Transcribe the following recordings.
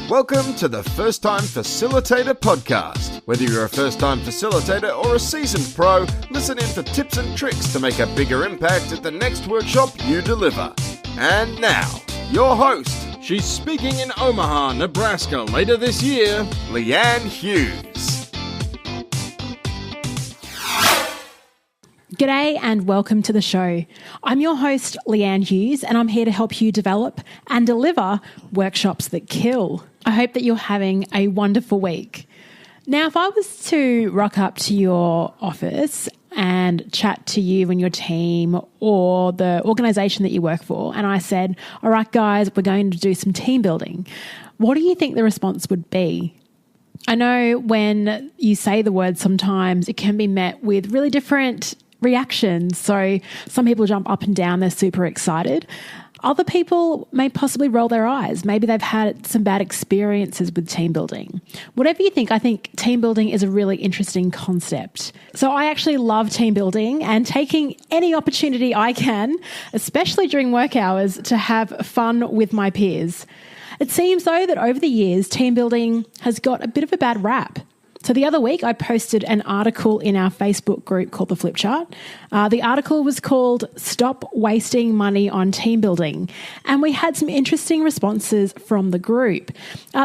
Welcome to the First Time Facilitator podcast. Whether you're a first-time facilitator or a seasoned pro, listen in for tips and tricks to make a bigger impact at the next workshop you deliver. And now, your host. She's speaking in Omaha, Nebraska later this year, Leanne Hughes. G'day and welcome to the show. I'm your host, Leanne Hughes, and I'm here to help you develop and deliver workshops that kill. I hope that you're having a wonderful week. Now, if I was to rock up to your office and chat to you and your team or the organisation that you work for, and I said, all right, guys, we're going to do some team building, what do you think the response would be? I know when you say the word, sometimes it can be met with really different reactions. So some people jump up and down, they're super excited. Other people may possibly roll their eyes. Maybe they've had some bad experiences with team building. Whatever you think, I think team building is a really interesting concept. So I actually love team building and taking any opportunity I can, especially during work hours, to have fun with my peers. It seems though that over the years, team building has got a bit of a bad rap. So the other week, I posted an article in our Facebook group called The Flip Chart. The article was called Stop Wasting Money on Team Building. And we had some interesting responses from the group.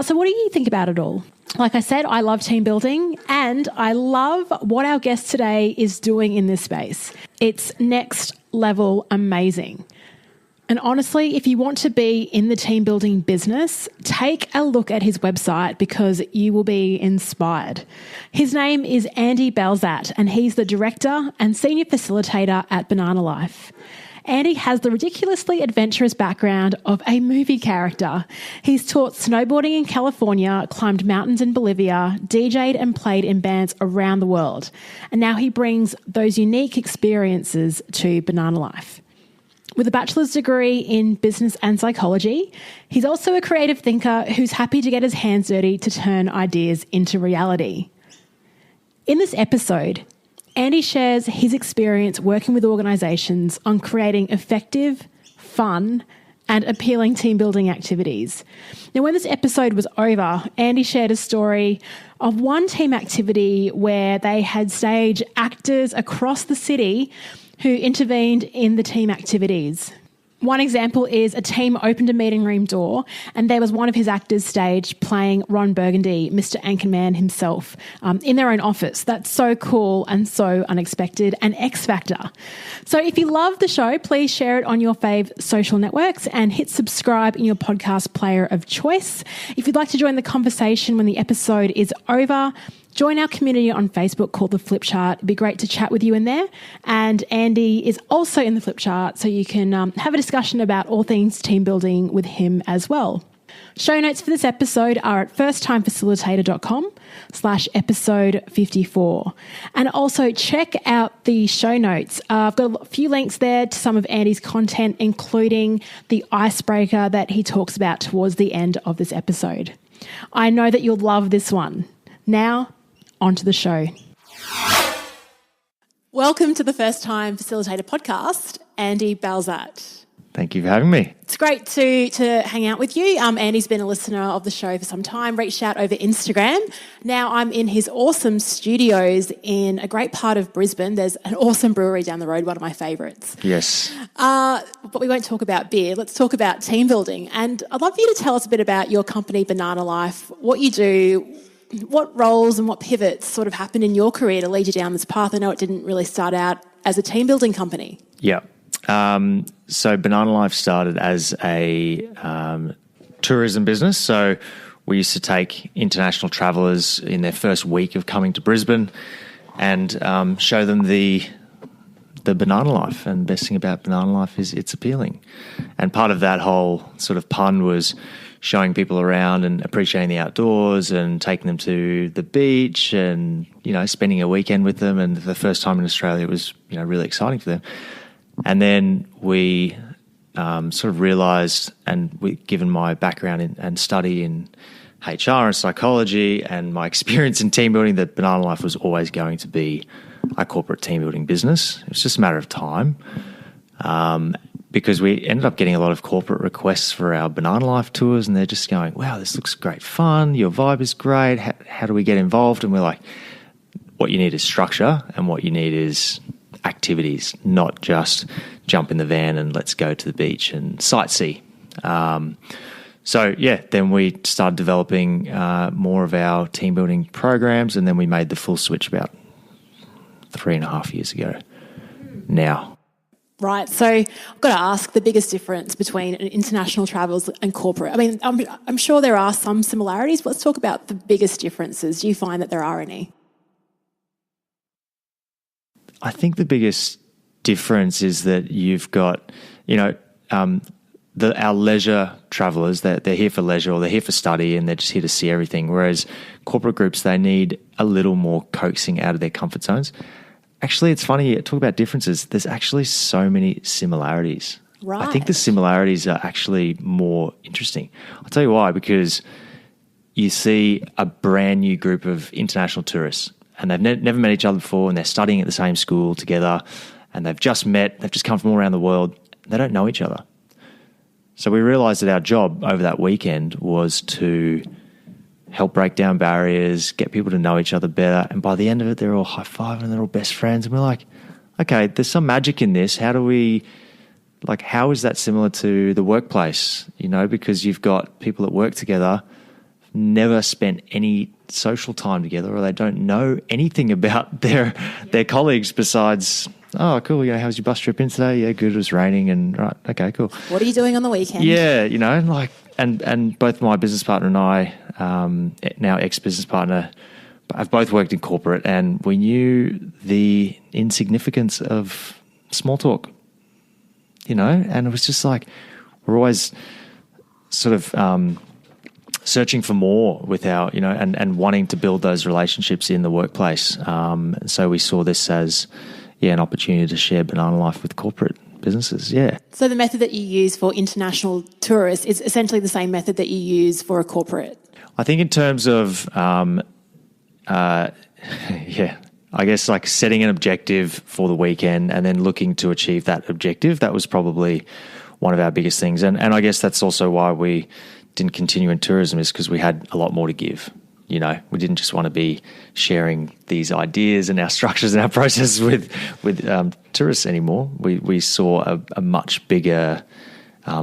So what do you think about it all? Like I said, I love team building and I love what our guest today is doing in this space. It's next level amazing. And honestly, if you want to be in the team building business, take a look at his website because you will be inspired. His name is Andy Balzat and he's the director and senior facilitator at Banana Life. Andy has the ridiculously adventurous background of a movie character. He's taught snowboarding in California, climbed mountains in Bolivia, DJ'd and played in bands around the world. And now he brings those unique experiences to Banana Life. With a bachelor's degree in business and psychology, he's also a creative thinker who's happy to get his hands dirty to turn ideas into reality. In this episode, Andy shares his experience working with organisations on creating effective, fun, and appealing team building activities. Now, when this episode was over, Andy shared a story of one team activity where they had staged actors across the city who intervened in the team activities. One example is a team opened a meeting room door and there was one of his actors staged playing Ron Burgundy, Mr. Anchorman himself, in their own office. That's so cool and so unexpected and X Factor. So if you love the show, please share it on your fave social networks and hit subscribe in your podcast player of choice. If you'd like to join the conversation when the episode is over, join our community on Facebook called The Flip Chart. It'd be great to chat with you in there. And Andy is also in The Flip Chart, so you can have a discussion about all things team building with him as well. Show notes for this episode are at firsttimefacilitator.com/episode 54. And also check out the show notes. I've got a few links there to some of Andy's content, including the icebreaker that he talks about towards the end of this episode. I know that you'll love this one. Now, on to the show. Welcome to the First Time Facilitator podcast, Andy Balzat. Thank you for having me. It's great to hang out with you. Andy's been a listener of the show for some time, reached out over Instagram. Now I'm in his awesome studios in a great part of Brisbane. There's an awesome brewery down the road, one of my favourites. Yes. But we won't talk about beer. Let's talk about team building. And I'd love for you to tell us a bit about your company, Banana Life, what you do, what roles and what pivots sort of happened in your career to lead you down this path? I know it didn't really start out as a team building company. Yeah. So Banana Life started as a tourism business. So we used to take international travellers in their first week of coming to Brisbane and show them the banana life. And the best thing about Banana Life is it's appealing. And part of that whole sort of pun was showing people around and appreciating the outdoors and taking them to the beach and, spending a weekend with them. And the first time in Australia was, really exciting for them. And then we sort of realised, and given my background and study in HR and psychology and my experience in team building, that Banana Life was always going to be a corporate team building business. It was just a matter of time. because we ended up getting a lot of corporate requests for our Banana Life tours, and they're just going, wow, this looks great fun. Your vibe is great. How do we get involved? And we're like, what you need is structure, and what you need is activities, not just jump in the van and let's go to the beach and sightsee. Then we started developing more of our team building programs, and then we made the full switch about 3.5 years ago now. Right. So I've got to ask the biggest difference between international travels and corporate. I mean, I'm sure there are some similarities, but let's talk about the biggest differences. Do you find that there are any? I think the biggest difference is that you've got, our leisure travellers, they're here for leisure or they're here for study and they're just here to see everything. Whereas corporate groups, they need a little more coaxing out of their comfort zones. Actually, it's funny, talk about differences. There's actually so many similarities. Right. I think the similarities are actually more interesting. I'll tell you why, because you see a brand new group of international tourists and they've never met each other before, and they're studying at the same school together, and they've just come from all around the world. They don't know each other. So we realised that our job over that weekend was to help break down barriers, get people to know each other better. And by the end of it, they're all high-fiving and they're all best friends. And we're like, okay, there's some magic in this. How is that similar to the workplace? Because you've got people that work together, never spent any social time together, or they don't know anything about their colleagues besides, oh, cool, how's your bus trip in today? Yeah, good, it was raining, and right, okay, cool. What are you doing on the weekend? Yeah, and both my business partner and I, now ex-business partner, have both worked in corporate, and we knew the insignificance of small talk, and it was just like, we're always sort of searching for more with our, and wanting to build those relationships in the workplace. So we saw this as, an opportunity to share Banana Life with corporate businesses, yeah. So the method that you use for international tourists is essentially the same method that you use for a corporate? I think in terms of, I guess like setting an objective for the weekend and then looking to achieve that objective, that was probably one of our biggest things. And I guess that's also why we didn't continue in tourism, is because we had a lot more to give. We didn't just want to be sharing these ideas and our structures and our processes with tourists anymore. We saw a much bigger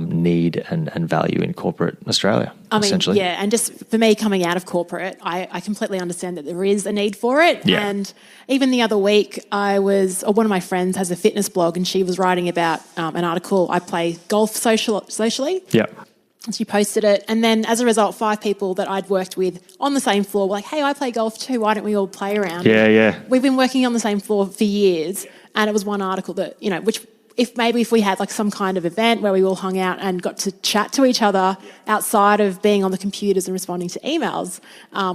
need and value in corporate Australia, essentially. Yeah, and just for me coming out of corporate, I completely understand that there is a need for it. Yeah. And even the other week, one of my friends has a fitness blog, and she was writing about an article, I play golf socially. Yeah. And she posted it, and then as a result, 5 people that I'd worked with on the same floor were like, hey, I play golf too, why don't we all play around? Yeah. We've been working on the same floor for years, and it was one article that, which if we had like some kind of event where we all hung out and got to chat to each other outside of being on the computers and responding to emails,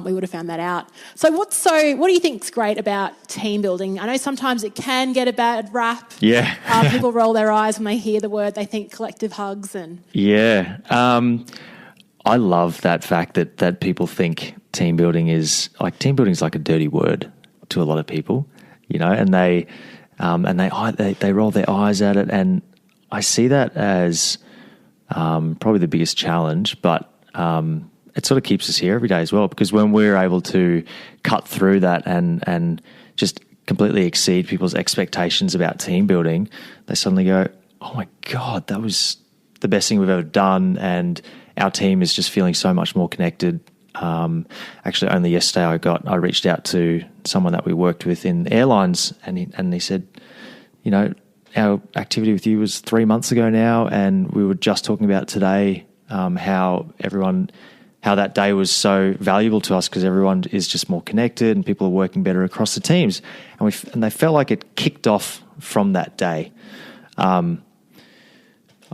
we would have found that out. So what do you think's great about team building? I know sometimes it can get a bad rap. Yeah. People roll their eyes when they hear the word, they think collective hugs and... Yeah. I love that fact that people think team building is like a dirty word to a lot of people, and they roll their eyes at it, and I see that as probably the biggest challenge, but it sort of keeps us here every day as well, because when we're able to cut through that and just completely exceed people's expectations about team building, they suddenly go, oh my God, that was the best thing we've ever done, and our team is just feeling so much more connected. Actually, only yesterday I reached out to someone that we worked with in airlines, and he said, our activity with you was 3 months ago now, and we were just talking about today how that day was so valuable to us because everyone is just more connected and people are working better across the teams, and they felt like it kicked off from that day.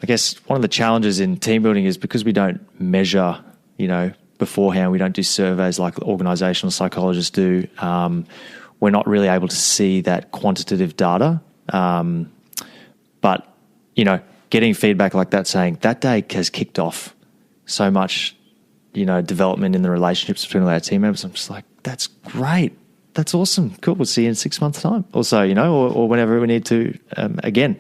I guess one of the challenges in team building is because we don't measure, beforehand, we don't do surveys like organizational psychologists do. We're not really able to see that quantitative data. But, getting feedback like that saying that day has kicked off so much, development in the relationships between all our team members, I'm just like, that's great. That's awesome. Cool. We'll see you in 6 months' time. Also, or whenever we need to again.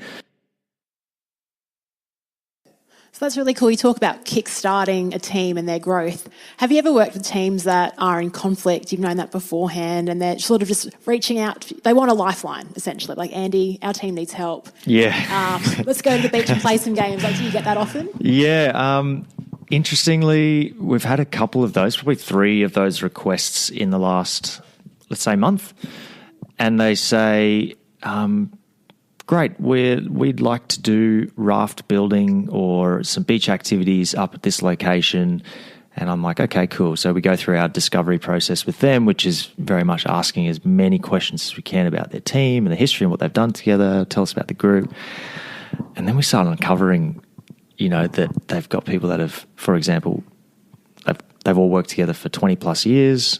So that's really cool. You talk about kickstarting a team and their growth. Have you ever worked with teams that are in conflict? You've known that beforehand and they're sort of just reaching out. They want a lifeline, essentially. Like, Andy, our team needs help. Yeah. Let's go to the beach and play some games. Like, do you get that often? Yeah. Interestingly, we've had a couple of those, probably 3 of those requests in the last, let's say, month. And they say, great, we'd like to do raft building or some beach activities up at this location. And I'm like, okay, cool. So we go through our discovery process with them, which is very much asking as many questions as we can about their team and the history and what they've done together. Tell us about the group. And then we start uncovering, that they've got people that have, for example, they've all worked together for 20 plus years.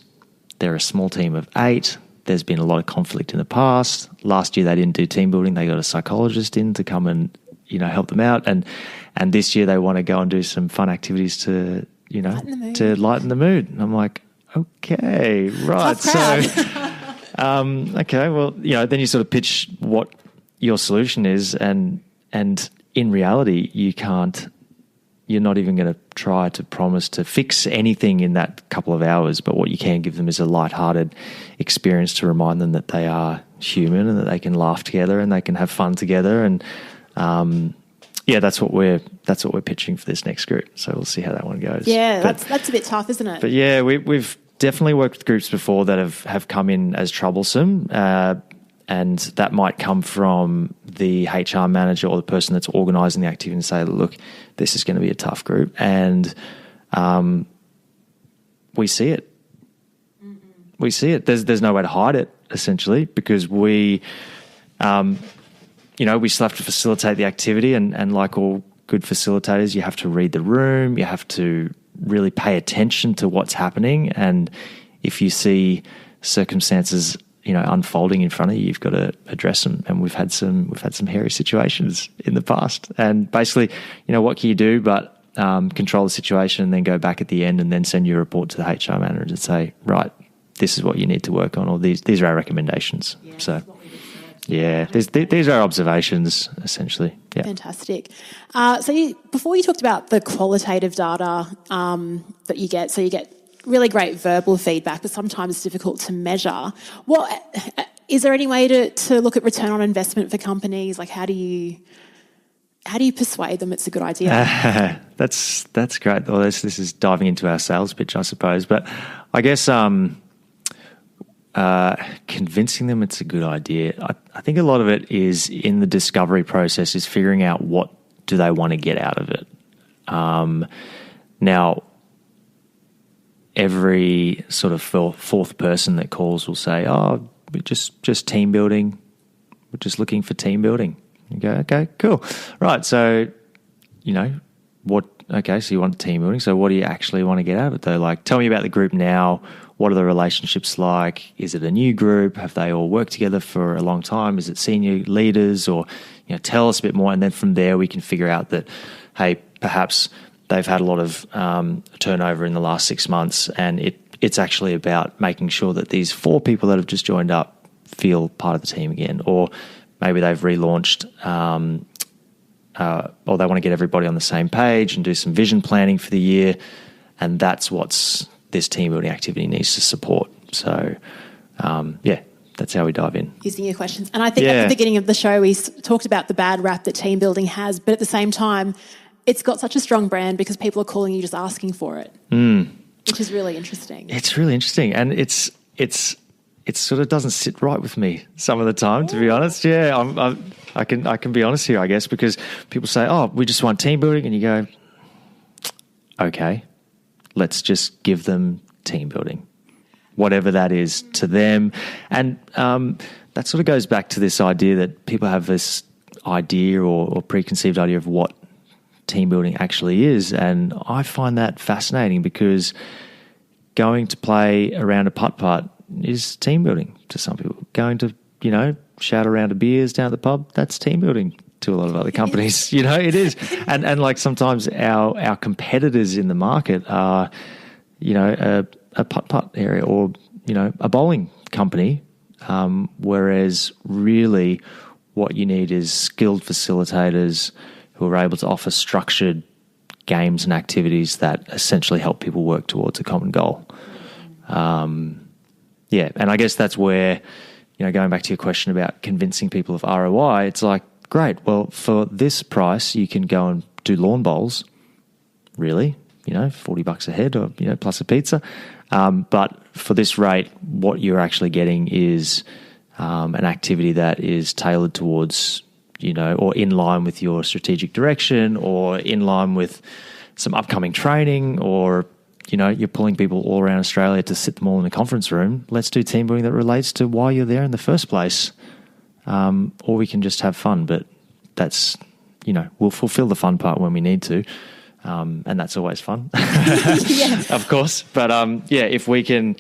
They're a small team of 8. There's been a lot of conflict in the past. Last year they didn't do team building. They got a psychologist in to come and, help them out. And this year they want to go and do some fun activities to, to lighten the mood. And I'm like, okay, right. So, okay, well, then you sort of pitch what your solution is. And in reality, you're not even going to try to promise to fix anything in that couple of hours, but what you can give them is a lighthearted experience to remind them that they are human and that they can laugh together and they can have fun together. And that's what we're pitching for this next group. So we'll see how that one goes. Yeah, that's a bit tough, isn't it? But yeah, we've definitely worked with groups before that have come in as troublesome. And that might come from the HR manager or the person that's organising the activity and say, look, this is going to be a tough group. And we see it. Mm-hmm. We see it. There's no way to hide it, essentially, because we still have to facilitate the activity. And like all good facilitators, you have to read the room. You have to really pay attention to what's happening. And if you see circumstances unfolding in front of you, you've got to address them. And we've had some hairy situations in the past. And basically, what can you do but control the situation and then go back at the end and then send your report to the HR manager and say, right, this is what you need to work on, or these are our recommendations. Yeah, so, yeah, these are our observations, essentially. Yeah. Fantastic. Before you talked about the qualitative data that you get, so you get really great verbal feedback, but sometimes it's difficult to measure. Is there any way to look at return on investment for companies? Like, how do you persuade them it's a good idea? That's great. Well, this is diving into our sales pitch, I suppose. But I guess convincing them it's a good idea. I think a lot of it is in the discovery process, is figuring out what do they want to get out of it. Now, every sort of fourth person that calls will say, "Oh, we're just team building. We're just looking for team building." You go, "Okay, cool, right." So, what? Okay, so you want team building. So, what do you actually want to get out of it, though? Like, tell me about the group now. What are the relationships like? Is it a new group? Have they all worked together for a long time? Is it senior leaders? Or, tell us a bit more, and then from there we can figure out that, hey, perhaps they've had a lot of turnover in the last 6 months, and it's actually about making sure that these 4 people that have just joined up feel part of the team again. Or maybe they've relaunched, or they want to get everybody on the same page and do some vision planning for the year, and that's what this team building activity needs to support. So, that's how we dive in. Using your questions. And I think at the beginning of the show we talked about the bad rap that team building has, but at the same time, it's got such a strong brand because people are calling you just asking for it, which is really interesting. It's really interesting, and it sort of doesn't sit right with me some of the time, to be honest. Yeah, I can be honest here, I guess, because people say, "Oh, we just want team building," and you go, "Okay, let's just give them team building, whatever that is to them," and that sort of goes back to this idea that people have this idea or preconceived idea of what team building actually is. And I find that fascinating because going to play around a putt-putt is team building to some people. Going to, shout around a beers down at the pub, that's team building to a lot of other companies. It is. And like sometimes our competitors in the market are, a putt-putt area or, a bowling company, whereas really what you need is skilled facilitators who are able to offer structured games and activities that essentially help people work towards a common goal. And I guess that's where, going back to your question about convincing people of ROI, it's like, great, well, for this price, you can go and do lawn bowls. Really? $40 a head or, plus a pizza. But for this rate, what you're actually getting is an activity that is tailored towards, or in line with your strategic direction, or in line with some upcoming training, or, you're pulling people all around Australia to sit them all in a conference room. Let's do team building that relates to why you're there in the first place. Or we can just have fun, but that's, we'll fulfill the fun part when we need to. And that's always fun, of course. But, if we can,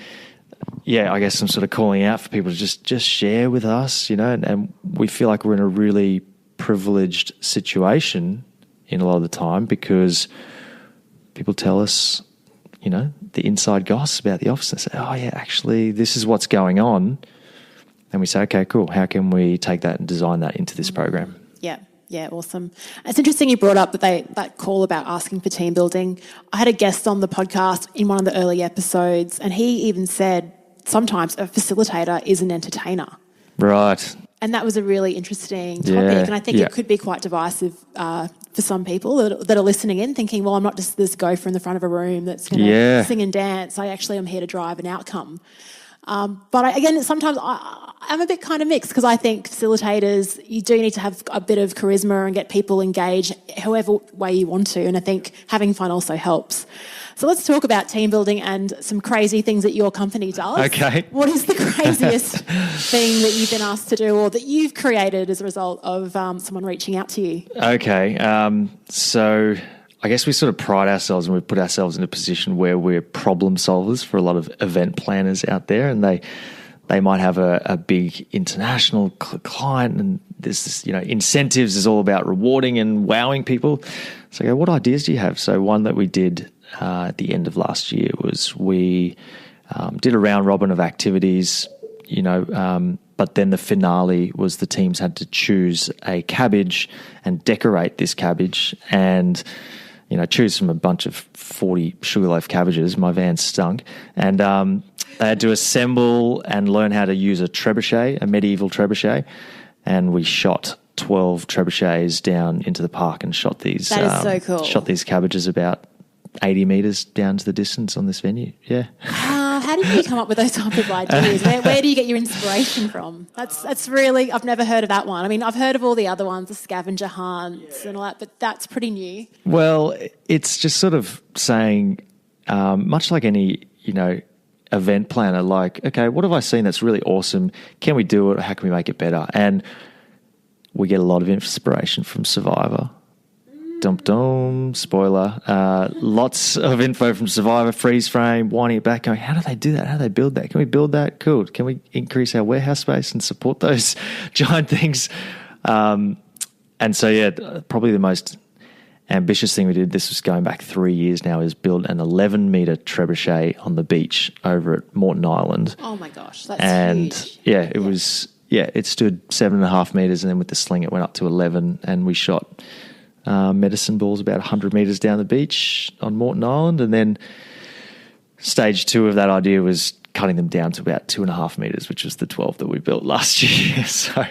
I guess I'm sort of calling out for people to just share with us, and we feel like we're in a really privileged situation in a lot of the time because people tell us, the inside goss about the office and say, oh yeah, actually this is what's going on. And we say, okay, cool. How can we take that and design that into this program? Yeah, awesome. It's interesting you brought up that call about asking for team building. I had a guest on the podcast in one of the early episodes, and he even said sometimes a facilitator is an entertainer. Right. And that was a really interesting topic, and I think it could be quite divisive for some people that are listening in, thinking, well, I'm not just this gopher in the front of a room that's going to sing and dance. I actually am here to drive an outcome. But sometimes I'm a bit kind of mixed because I think facilitators, you do need to have a bit of charisma and get people engaged however way you want to. And I think having fun also helps. So let's talk about team building and some crazy things that your company does. Okay. What is the craziest thing that you've been asked to do or that you've created as a result of someone reaching out to you? Okay. So I guess we sort of pride ourselves and we put ourselves in a position where we're problem solvers for a lot of event planners out there, and they might have a big international client, and there's this, incentives is all about rewarding and wowing people. So I go, what ideas do you have? So one that we did at the end of last year was we did a round robin of activities, but then the finale was the teams had to choose a cabbage and decorate this cabbage and choose from a bunch of 40 sugarloaf cabbages. My van stunk. And they had to assemble and learn how to use a trebuchet, a medieval trebuchet. And we shot 12 trebuchets down into the park and shot these. That is so cool. Shot these cabbages about 80 metres down to the distance on this venue. Yeah. How did you come up with those type of ideas? Where do you get your inspiration from? That's really, I've never heard of that one. I mean, I've heard of all the other ones, the scavenger hunts and all that, but that's pretty new. Well, it's just sort of saying, much like any, event planner, like, okay, what have I seen that's really awesome? Can we do it? Or how can we make it better? And we get a lot of inspiration from Survivor. Dum-dum, spoiler. Lots of info from Survivor, freeze frame, winding it back, going, how do they do that? How do they build that? Can we build that? Cool. Can we increase our warehouse space and support those giant things? And so, probably the most ambitious thing we did, this was going back 3 years now, is build an 11-metre trebuchet on the beach over at Moreton Island. Oh, my gosh, that's huge. It was, it stood 7.5 metres, and then with the sling it went up to 11, and we shot medicine balls about 100 metres down the beach on Moreton Island, and then stage 2 of that idea was cutting them down to about 2.5 metres, which was the 12 that we built last year. So,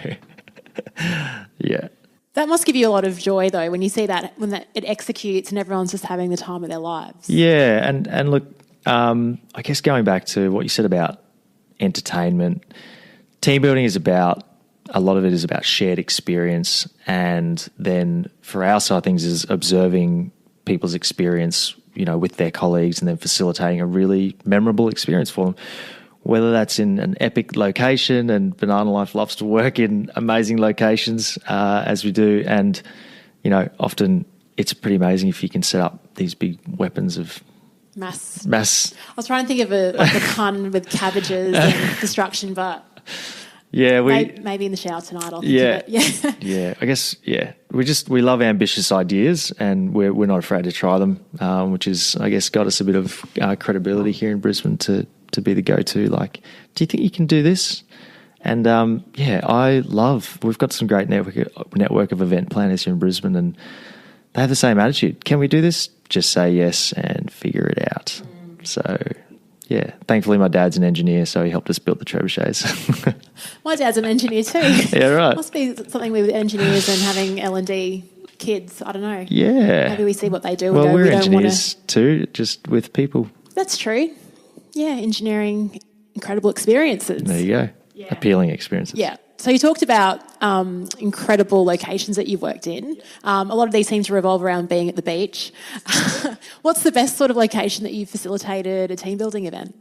yeah. That must give you a lot of joy, though, when you see that, it executes and everyone's just having the time of their lives. Yeah, and look, I guess going back to what you said about entertainment, team building is about, a lot of it is about shared experience, and then for our side of things is observing people's experience, with their colleagues, and then facilitating a really memorable experience for them. Whether that's in an epic location, and Banana Life loves to work in amazing locations as we do, and often it's pretty amazing if you can set up these big weapons of mass. I was trying to think of a pun with cabbages and destruction, but maybe in the shower tonight I'll think of it. Yeah. I guess we love ambitious ideas, and we're not afraid to try them, which is, I guess, got us a bit of credibility here in Brisbane to be the go-to. Like, do you think you can do this? And we've got some great network of event planners here in Brisbane, and they have the same attitude. Can we do this? just say yes and figure it out. So, yeah, thankfully my dad's an engineer, so he helped us build the trebuchets. My dad's an engineer too. Yeah, right. Must be something with engineers and having L&D kids. I don't know. Yeah. Maybe we see what they do. Well, we we're don't engineers too, just with people. That's true. Yeah, engineering, incredible experiences. There you go. Yeah. Appealing experiences. Yeah. So you talked about incredible locations that you've worked in. A lot of these seem to revolve around being at the beach. What's the best sort of location that you've facilitated a team building event?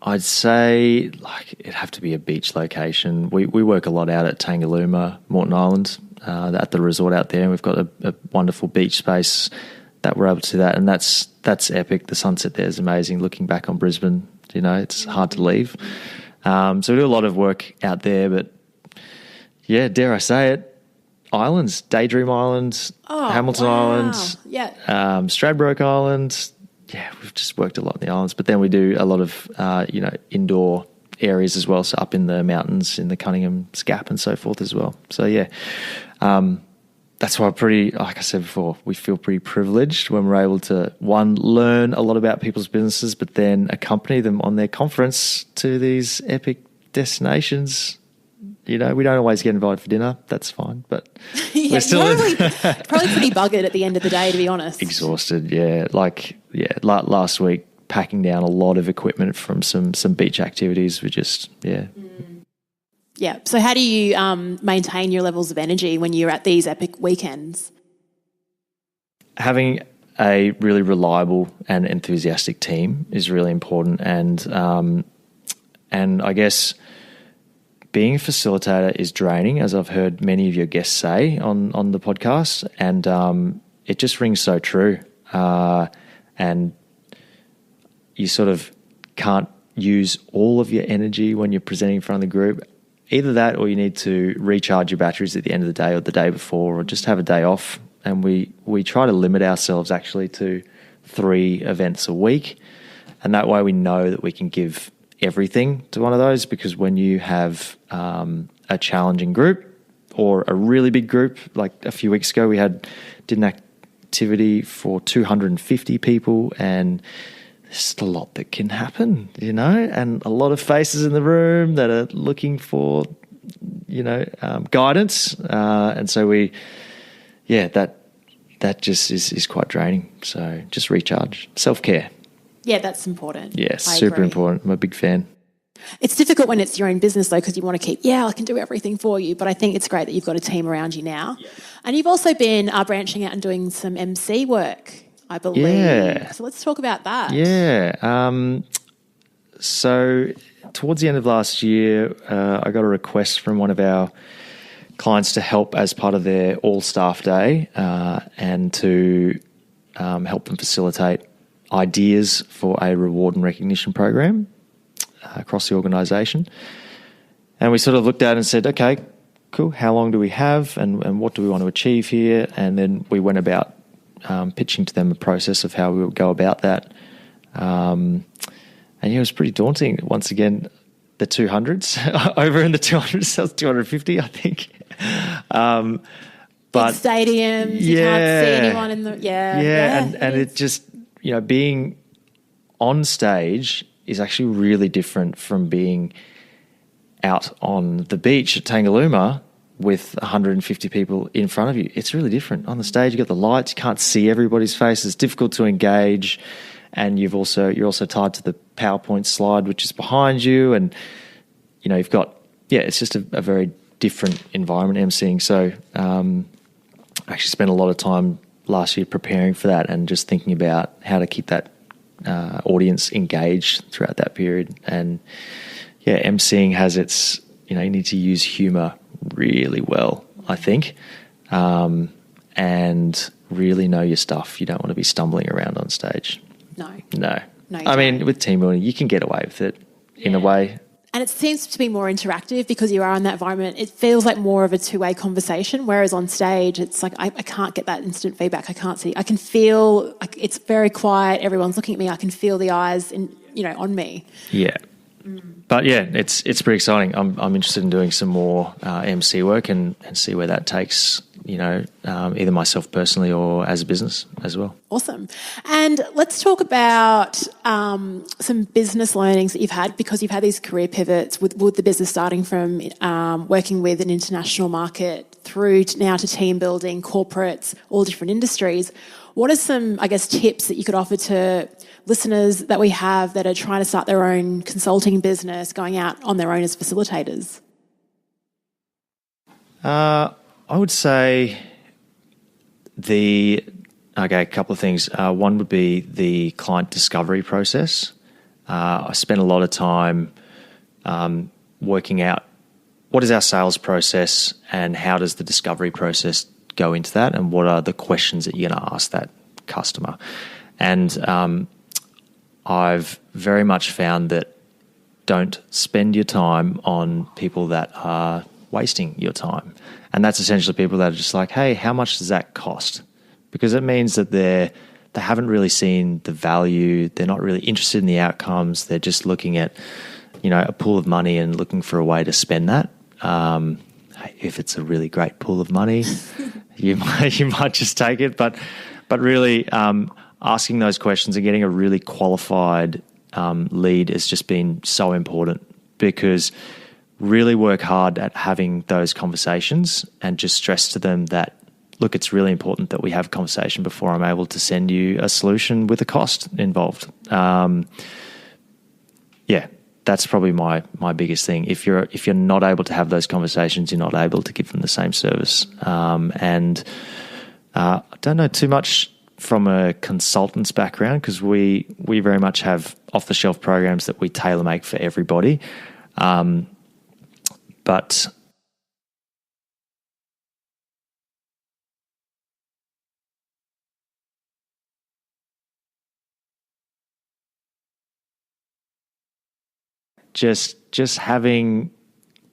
I'd say it'd have to be a beach location. We work a lot out at Tangalooma, Moreton Island, at the resort out there. And we've got a wonderful beach space that we're able to do that. And that's epic. The sunset there is amazing. Looking back on Brisbane, it's hard to leave. So we do a lot of work out there, but yeah, dare I say it, islands, Daydream Island, Hamilton Island, Stradbroke Island. Yeah, we've just worked a lot in the islands, but then we do a lot of, indoor areas as well. So up in the mountains, in the Cunningham Scap and so forth as well. So yeah, that's why like I said before, we feel pretty privileged when we're able to, one, learn a lot about people's businesses, but then accompany them on their conference to these epic destinations. We don't always get invited for dinner. That's fine, but we're still probably pretty buggered at the end of the day, to be honest. Exhausted, yeah. Last week, packing down a lot of equipment from some beach activities. We just, yeah. Yeah. So how do you maintain your levels of energy when you're at these epic weekends? Having a really reliable and enthusiastic team is really important, and I guess being a facilitator is draining, as I've heard many of your guests say on the podcast, and it just rings so true. And you sort of can't use all of your energy when you're presenting in front of the group. Either that, or you need to recharge your batteries at the end of the day or the day before, or just have a day off. And we try to limit ourselves actually to 3 events a week, and that way we know that we can give everything to one of those, because when you have a challenging group or a really big group, like a few weeks ago we did an activity for 250 people, and there's just a lot that can happen, and a lot of faces in the room that are looking for, guidance. And so that just is quite draining. So just recharge, self-care. Yeah, that's important. Yeah, super important. I'm a big fan. It's difficult when it's your own business, though, because you want to keep, I can do everything for you. But I think it's great that you've got a team around you now. Yeah. And you've also been branching out and doing some MC work, I believe. Yeah. So let's talk about that. Yeah. So towards the end of last year, I got a request from one of our clients to help as part of their all-staff day and to help them facilitate ideas for a reward and recognition program across the organisation. And we sort of looked at it and said, okay, cool, how long do we have and what do we want to achieve here? And then we went about pitching to them a process of how we would go about that. And it was pretty daunting. Once again, the 200s, over in the 200s, that was 250, I think. But big stadiums, you can't see anyone in the, and it just, being on stage is actually really different from being out on the beach at Tangalooma with 150 people in front of you. It's really different. On the stage, you've got the lights, you can't see everybody's face, it's difficult to engage, and you're also tied to the PowerPoint slide which is behind you, and you've got it's just a very different environment emceeing. So I actually spent a lot of time last year preparing for that and just thinking about how to keep that audience engaged throughout that period. And emceeing has its, you need to use humour really well, I think, and really know your stuff. You don't want to be stumbling around on stage. No. I mean, with team building, you can get away with it in a way. And it seems to be more interactive because you are in that environment. It feels like more of a two-way conversation, whereas on stage, it's like I can't get that instant feedback. I can't see. I can feel it's very quiet. Everyone's looking at me. I can feel the eyes on me. Yeah. But yeah, it's pretty exciting. I'm interested in doing some more MC work and see where that takes, either myself personally or as a business as well. Awesome. And let's talk about some business learnings that you've had, because you've had these career pivots with the business starting from working with an international market through now to team building, corporates, all different industries. What are some, tips that you could offer to listeners that we have that are trying to start their own consulting business, going out on their own as facilitators? I would say a couple of things. One would be the client discovery process. I spent a lot of time working out what is our sales process and how does the discovery process go into that, and what are the questions that you're going to ask that customer. And I've very much found that don't spend your time on people that are wasting your time. And that's essentially people that are just like, hey, how much does that cost? Because it means that they haven't really seen the value. They're not really interested in the outcomes. They're just looking at, a pool of money and looking for a way to spend that. If it's a really great pool of money, you might just take it. But really, asking those questions and getting a really qualified lead has just been so important, because really work hard at having those conversations and just stress to them that, look, it's really important that we have a conversation before I'm able to send you a solution with a cost involved. That's probably my biggest thing. If you're not able to have those conversations, you're not able to give them the same service. And I don't know too much from a consultant's background, because we very much have off-the-shelf programs that we tailor-make for everybody. But just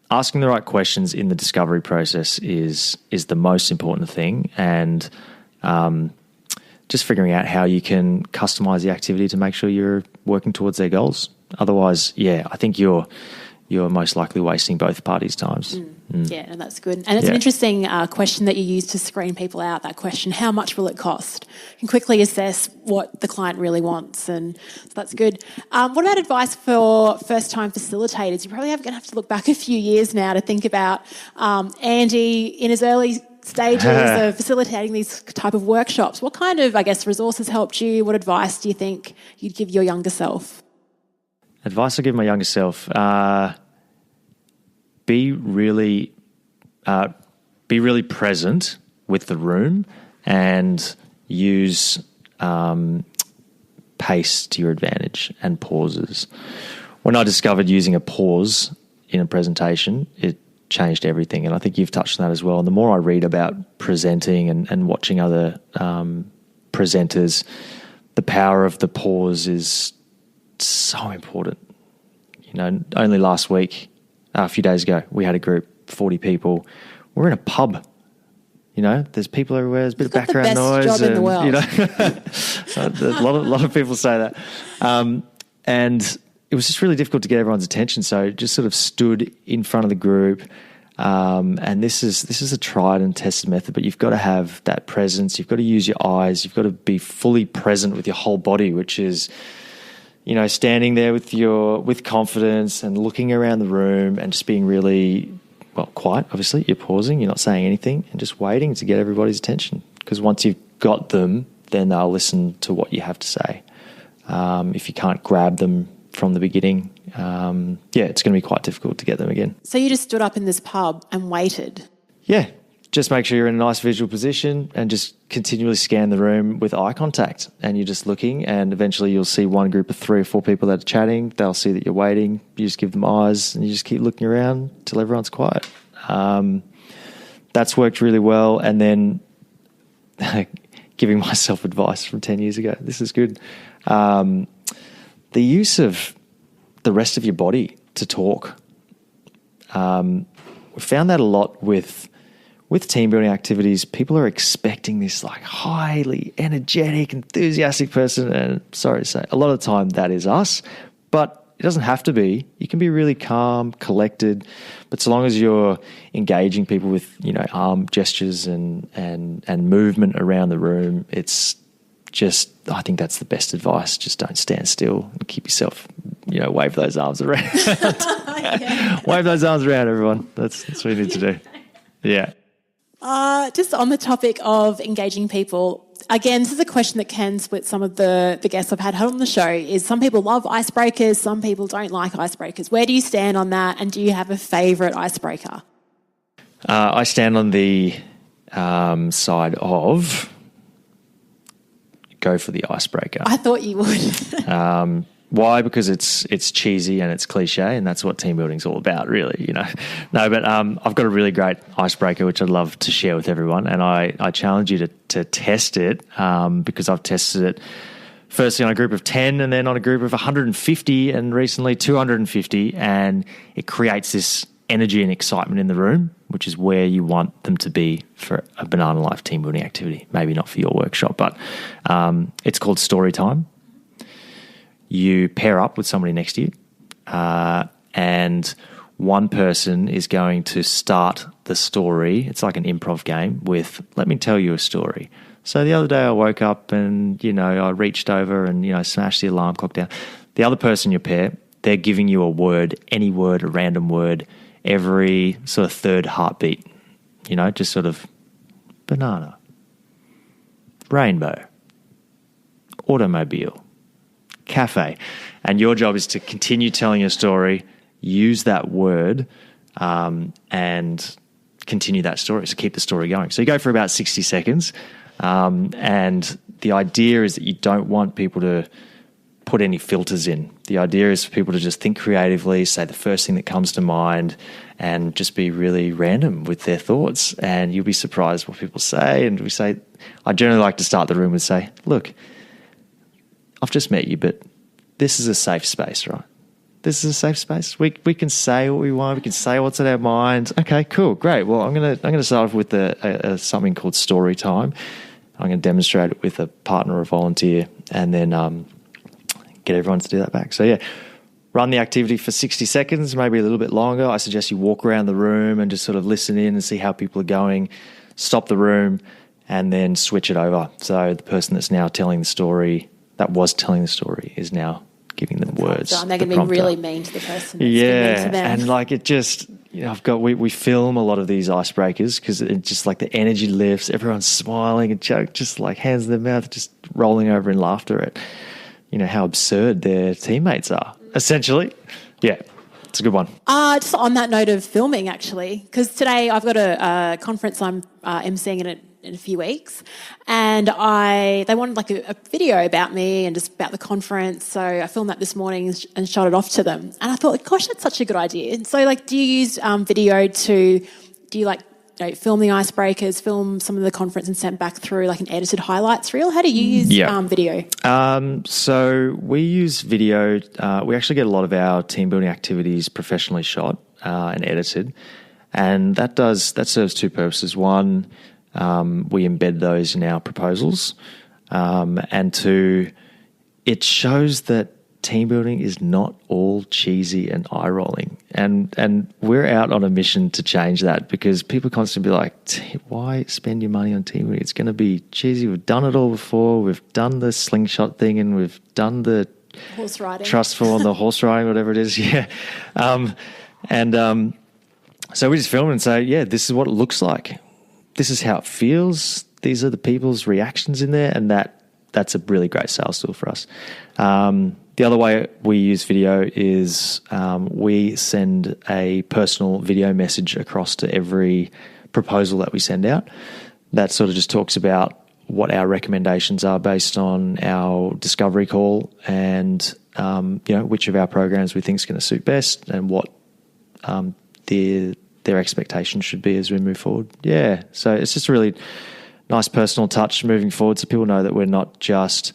asking the right questions in the discovery process is the most important thing, and just figuring out how you can customize the activity to make sure you're working towards their goals. Otherwise, I think you're most likely wasting both parties' times. Yeah, and that's good. And it's an interesting question that you use to screen people out, that question, how much will it cost? You can quickly assess what the client really wants, and so that's good. What about advice for first-time facilitators? You probably going to have to look back a few years now to think about Andy in his early stages of facilitating these type of workshops. What kind of, resources helped you? What advice do you think you'd give your younger self? Advice I give my younger self: be really present with the room, and use pace to your advantage and pauses. When I discovered using a pause in a presentation, it changed everything, and I think you've touched on that as well. And the more I read about presenting and watching other presenters, the power of the pause is so important. Only last week, a few days ago, we had a group, 40 people. We're in a pub. There's people everywhere. There's a bit of background noise. Job in the world. A lot of people say that. And it was just really difficult to get everyone's attention. So just sort of stood in front of the group. And this is a tried and tested method, but you've got to have that presence. You've got to use your eyes. You've got to be fully present with your whole body, which is, standing there with confidence and looking around the room and just being really, quiet. Obviously, you're pausing, you're not saying anything, and just waiting to get everybody's attention. Because once you've got them, then they'll listen to what you have to say. If you can't grab them from the beginning, it's going to be quite difficult to get them again. So you just stood up in this pub and waited? Yeah. Just make sure you're in a nice visual position and just continually scan the room with eye contact, and you're just looking, and eventually you'll see one group of 3 or 4 people that are chatting. They'll see that you're waiting. You just give them eyes and you just keep looking around till everyone's quiet. That's worked really well. And then giving myself advice from 10 years ago. This is good. The use of the rest of your body to talk. We found that a lot with team building activities. People are expecting this highly energetic, enthusiastic person, and sorry to say, a lot of the time that is us. But it doesn't have to be. You can be really calm, collected, but so long as you're engaging people with, arm gestures and movement around the room, it's just, I think that's the best advice. Just don't stand still and keep yourself, wave those arms around. Wave those arms around, everyone. That's what you need to do. Yeah. Just on the topic of engaging people, again, this is a question that Ken's with some of the guests I've had on the show, is some people love icebreakers, some people don't like icebreakers. Where do you stand on that, and do you have a favourite icebreaker? I stand on the side of go for the icebreaker. I thought you would. Why? Because it's cheesy and it's cliche, and that's what team building's all about, really. No, but I've got a really great icebreaker which I'd love to share with everyone, and I challenge you to test it because I've tested it firstly on a group of 10 and then on a group of 150 and recently 250, and it creates this energy and excitement in the room, which is where you want them to be for a Banana Life team building activity. Maybe not for your workshop, but it's called story time. You pair up with somebody next to you, and one person is going to start the story. It's like an improv game with, let me tell you a story. So the other day I woke up and, I reached over and, smashed the alarm clock down. The other person you pair, they're giving you a word, any word, a random word, every sort of third heartbeat, just sort of banana, rainbow, automobile, cafe. And your job is to continue telling your story, use that word, and continue that story. So keep the story going. So you go for about 60 seconds. And the idea is that you don't want people to put any filters in. The idea is for people to just think creatively, say the first thing that comes to mind, and just be really random with their thoughts. And you'll be surprised what people say. And I generally like to start the room with say, look, I've just met you, but this is a safe space, right? This is a safe space. We can say what we want. We can say what's in our minds. Okay, cool, great. Well, I'm gonna start off with something called story time. I'm going to demonstrate it with a partner or volunteer, and then get everyone to do that back. So yeah, run the activity for 60 seconds, maybe a little bit longer. I suggest you walk around the room and just sort of listen in and see how people are going. Stop the room, and then switch it over. So the person that's now telling the story, that was telling the story, is now giving them words. And they're going to be really mean to the person. Yeah, to them. And like it just, we film a lot of these icebreakers because it just like the energy lifts, everyone's smiling and just like hands in their mouth, just rolling over in laughter at, how absurd their teammates are, essentially. Yeah, it's a good one. Just on that note of filming, actually, because today I've got a conference I'm emceeing in a few weeks, and they wanted like a video about me and just about the conference, so I filmed that this morning and shot it off to them, and I thought, gosh, that's such a good idea. So like, do you use video film the icebreakers, film some of the conference and send back through like an edited highlights reel? How do you use video? So we use video. We actually get a lot of our team building activities professionally shot and edited, and that serves two purposes. One, we embed those in our proposals, and two, it shows that team building is not all cheesy and eye rolling, and we're out on a mission to change that, because people constantly be like, why spend your money on team building? It's going to be cheesy. We've done it all before. We've done the slingshot thing, and we've done the horse riding, trustful on the horse riding, whatever it is. Yeah, so we just film and say, yeah, this is what it looks like. This is how it feels. These are the people's reactions in there, and that's a really great sales tool for us. The other way we use video is we send a personal video message across to every proposal that we send out. That sort of just talks about what our recommendations are based on our discovery call, and which of our programs we think is going to suit best, and what their expectations should be as we move forward. Yeah, so it's just a really nice personal touch moving forward, so people know that we're not just,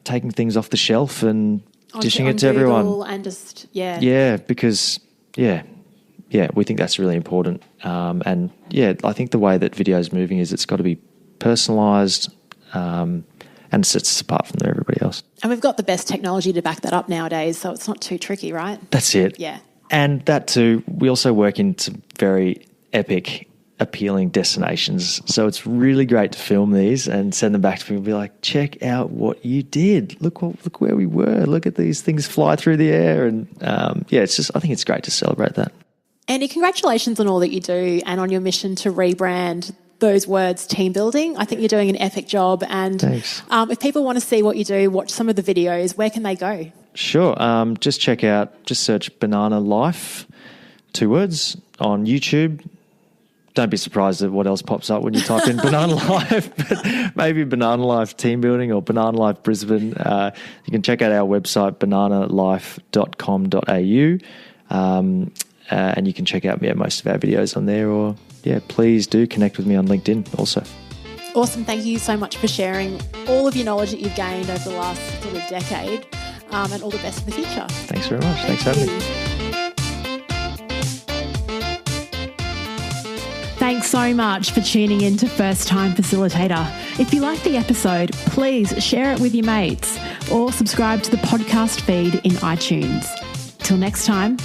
taking things off the shelf and dishing it to everyone. And just, because we think that's really important. And yeah, I think the way that video is moving is it's got to be personalised, and and sets us apart from everybody else. And we've got the best technology to back that up nowadays, so it's not too tricky, right? That's it. Yeah. And that too, we also work in some very epic, appealing destinations. So it's really great to film these and send them back to people and be like, check out what you did. Look where we were. Look at these things fly through the air. And I think it's great to celebrate that. Andy, congratulations on all that you do and on your mission to rebrand those words, team building. I think you're doing an epic job. And thanks. If people want to see what you do, watch some of the videos, where can they go? Sure. Just search Banana Life, 2 words, on YouTube. Don't be surprised at what else pops up when you type in Banana Life, but maybe Banana Life Team Building or Banana Life Brisbane. You can check out our website, bananalife.com.au, and you can check out most of our videos on there, or please do connect with me on LinkedIn also. Awesome. Thank you so much for sharing all of your knowledge that you've gained over the last sort of decade, and all the best in the future. Thanks very much. Thanks for having me. Thanks so much for tuning in to First Time Facilitator. If you like the episode, please share it with your mates or subscribe to the podcast feed in iTunes. Till next time,